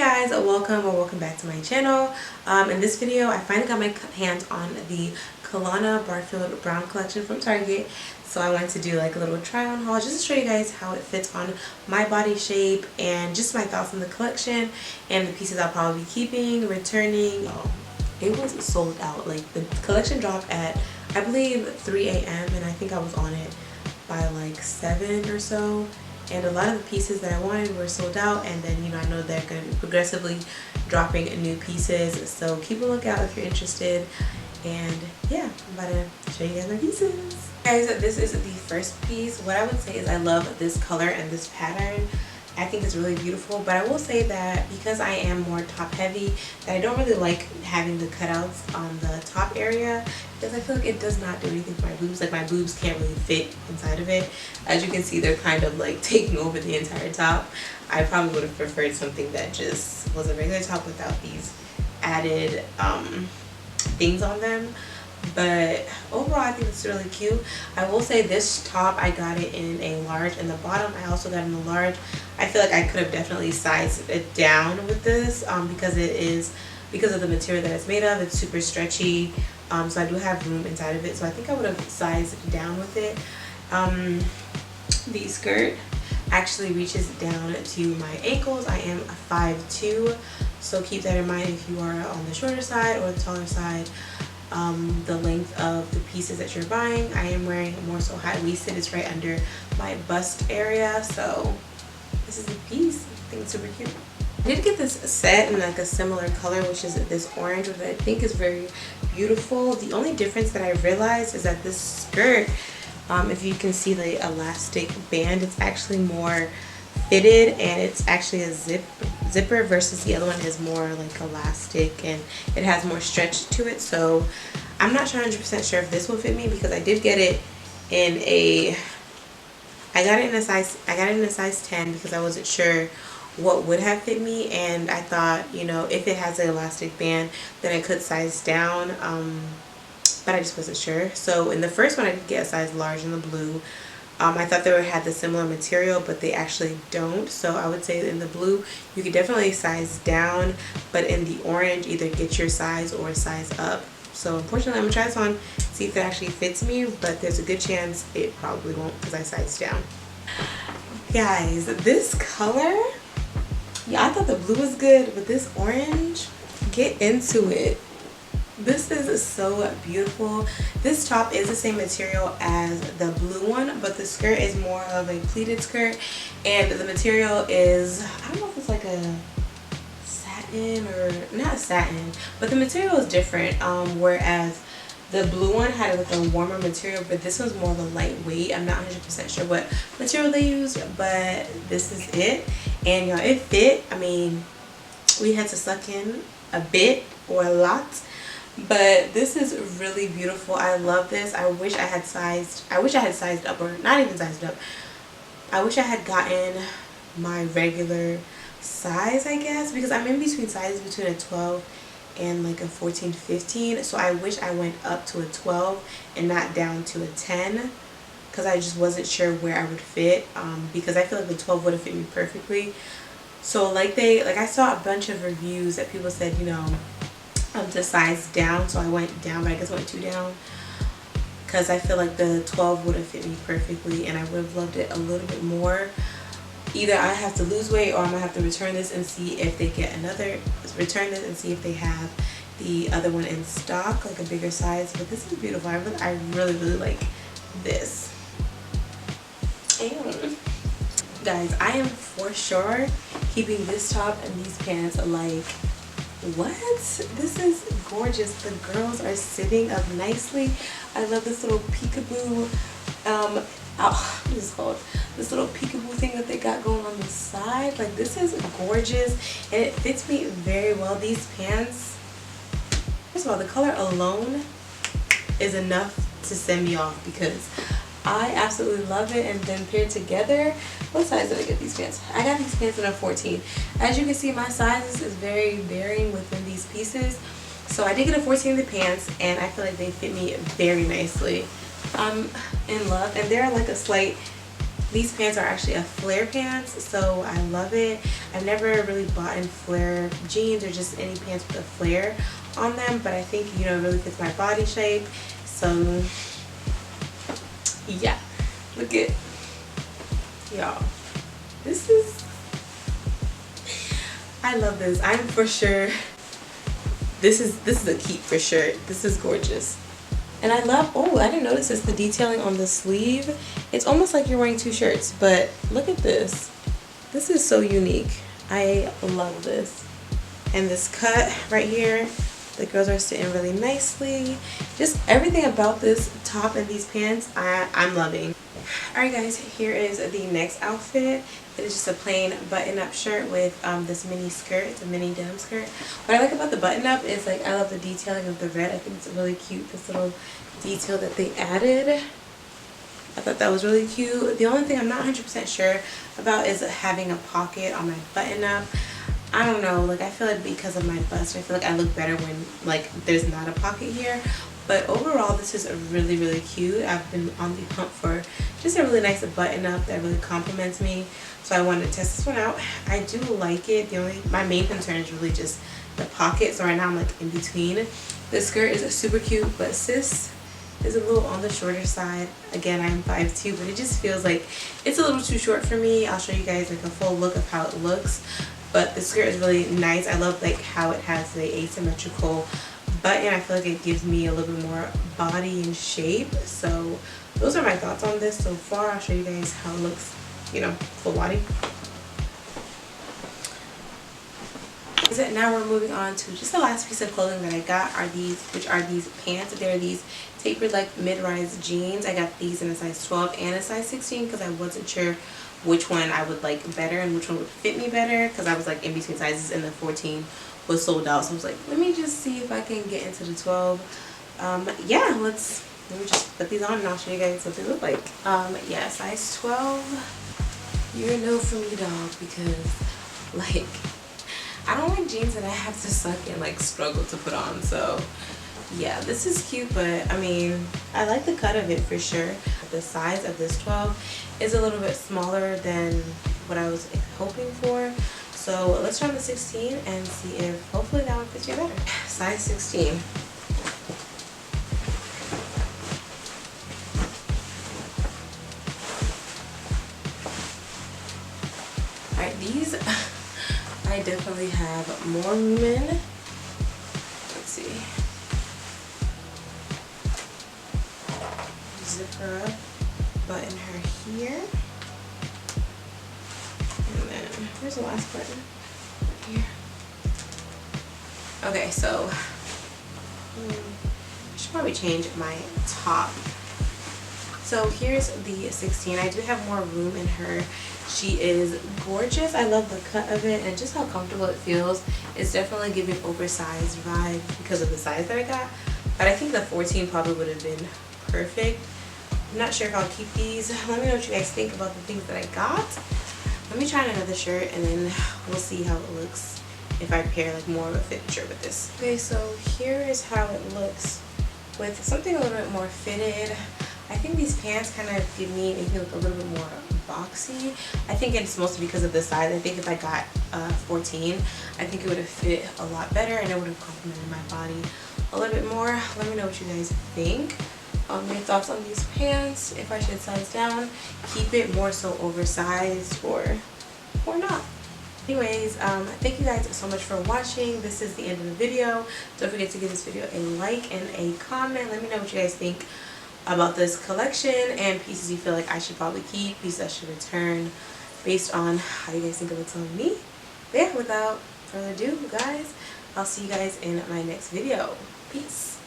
guys, welcome back to my channel. In this video I finally got my hands on the Kahlana Barfield brown collection from Target, so I wanted to do like a little try on haul just to show you guys how it fits on my body shape and just my thoughts on the collection and the pieces I'll probably be keeping, returning. It was sold out. Like, the collection dropped at I believe 3 a.m. and I think I was on it by like 7 or so. And a lot of the pieces that I wanted were sold out, and then I know they're going to be progressively dropping new pieces, so keep a lookout if you're interested. And yeah, I'm about to show you guys my pieces. Guys, this is the first piece. What I would say is I love this color and this pattern. I think it's really beautiful, but I will say that because I am more top heavy, that I don't really like having the cutouts on the top area, because I feel like it does not do anything for my boobs. Like, my boobs can't really fit inside of it. As you can see, they're kind of like taking over the entire top. I probably would have preferred something that just was a regular top without these added things on them. But overall, I think it's really cute. I will say this top, I got it in a large, and the bottom I also got in a large. I feel like I could have definitely sized it down with this because of the material that it's made of. It's super stretchy, so I do have room inside of it, so I think I would have sized down with it. The skirt actually reaches down to my ankles. I am 5'2", so keep that in mind if you are on the shorter side or the taller side. The length of the pieces that you're buying, I am wearing more so high-waisted. It's right under my bust area, so this is the piece. I think it's super cute. I did get this set in like a similar color, which is this orange, which I think is very beautiful. The only difference that I realized is that this skirt, if you can see the elastic band, it's actually more fitted, and it's actually a zipper versus the other one is more like elastic and it has more stretch to it. So I'm not 100% sure if this will fit me, because I did get it in a size 10 because I wasn't sure what would have fit me, and I thought, if it has an elastic band then I could size down, but I just wasn't sure. So in the first one I did get a size large in the blue. I thought they had the similar material, but they actually don't. So I would say in the blue you could definitely size down, but in the orange either get your size or size up. So unfortunately I'm gonna try this on, see if it actually fits me, but there's a good chance it probably won't because I sized down. Guys, this color, yeah, I thought the blue was good, but this orange, get into it. This is so beautiful. This top is the same material as the blue one, but the skirt is more of a pleated skirt, and the material is, I don't know if it's like a satin or not satin, but the material is different. Whereas the blue one had like a warmer material, but this one's more of a lightweight. I'm not 100% sure what material they used, but this is it. And y'all, it fit. I mean, we had to suck in a bit or a lot, but this is really beautiful. I love this. I wish I had sized up, or not even sized up. I wish I had gotten my regular size, I guess, because I'm in between sizes between a 12 and like a 14, 15. So I wish I went up to a 12 and not down to a 10, because I just wasn't sure where I would fit, because I feel like the 12 would have fit me perfectly. So I saw a bunch of reviews that people said, to size down, so I went down, but I guess I went 2 down because I feel like the 12 would have fit me perfectly, and I would have loved it a little bit more. Either I have to lose weight, or I'm gonna have to return this and see if they get return this and see if they have the other one in stock, like a bigger size. But this is beautiful. I really like this. And guys, I am for sure keeping this top and these pants. Like, what? This is gorgeous. The girls are sitting up nicely. I love this little peekaboo what is it called? This little peekaboo thing that they got going on the side. Like, this is gorgeous, and it fits me very well. These pants, first of all, the color alone is enough to send me off, because I absolutely love it. And then paired together, what size did I get these pants? I got these pants in a 14. As you can see, my sizes is very varying within these pieces. So I did get a 14 in the pants, and I feel like they fit me very nicely. I'm in love, and they're like a slight These pants are actually a flare pants, so I love it. I've never really bought in flare jeans or just any pants with a flare on them, but I think, you know, it really fits my body shape. So yeah, look at y'all. This is, I love this. I'm for sure, this is a keep for sure. This is gorgeous. And I love, oh, I didn't notice this, the detailing on the sleeve. It's almost like you're wearing two shirts, but look at this. This is so unique. I love this. And this cut right here, the girls are sitting really nicely. Just everything about this top and these pants, I'm loving. Alright guys, here is the next outfit. It is just a plain button-up shirt with this mini skirt. It's a mini denim skirt. What I like about the button-up is, like, I love the detailing of the red. I think it's really cute, this little detail that they added. I thought that was really cute. The only thing I'm not 100% sure about is having a pocket on my button-up. I don't know, like, I feel like because of my bust, I feel like I look better when, like, there's not a pocket here. But overall, this is really, really cute. I've been on the hunt for just a really nice button-up that really compliments me. So I wanted to test this one out. I do like it. My main concern is really just the pocket. So right now I'm like in between. The skirt is super cute, but sis is a little on the shorter side. Again, I'm 5'2", but it just feels like it's a little too short for me. I'll show you guys like a full look of how it looks. But the skirt is really nice. I love like how it has the asymmetrical button. I feel like it gives me a little bit more body and shape. So those are my thoughts on this so far. I'll show you guys how it looks, you know, full body. Now we're moving on to just the last piece of clothing that I got which are these pants. They're these tapered like mid-rise jeans. I got these in a size 12 and a size 16 because I wasn't sure which one I would like better and which one would fit me better, because I was like in between sizes and the 14 was sold out. So I was like, let me just see if I can get into the 12. Yeah, let me just put these on and I'll show you guys what they look like. Yeah, size 12, you're a no for me, dog, because like I don't like jeans that I have to suck and like struggle to put on. So yeah, this is cute, but I mean, I like the cut of it for sure. The size of this 12 is a little bit smaller than what I was hoping for. So let's try the 16 and see if hopefully that one fits you better. Size 16. Alright, these I definitely have more room in. Let's see. Zip her up, button her here. And then, where's the last button? Here. Okay, so I should probably change my top. So here's the 16. I do have more room in her. She is gorgeous. I love the cut of it and just how comfortable it feels. It's definitely giving oversized vibe because of the size that I got. But I think the 14 probably would have been perfect. I'm not sure if I'll keep these. Let me know what you guys think about the things that I got. Let me try another shirt and then we'll see how it looks if I pair like more of a fit shirt with this. Okay, so here is how it looks with something a little bit more fitted. I think these pants kind of make me look a little bit more boxy. I think it's mostly because of the size. I think if I got 14, I think it would have fit a lot better and it would have complemented my body a little bit more. Let me know what you guys think. Your thoughts on these pants, if I should size down, keep it more so oversized or not. Anyways, thank you guys so much for watching. This is the end of the video. Don't forget to give this video a like and a comment. Let me know what you guys think about this collection and pieces you feel like I should probably keep, pieces I should return, based on how you guys think it looks on me. But yeah, without further ado, guys, I'll see you guys in my next video. Peace.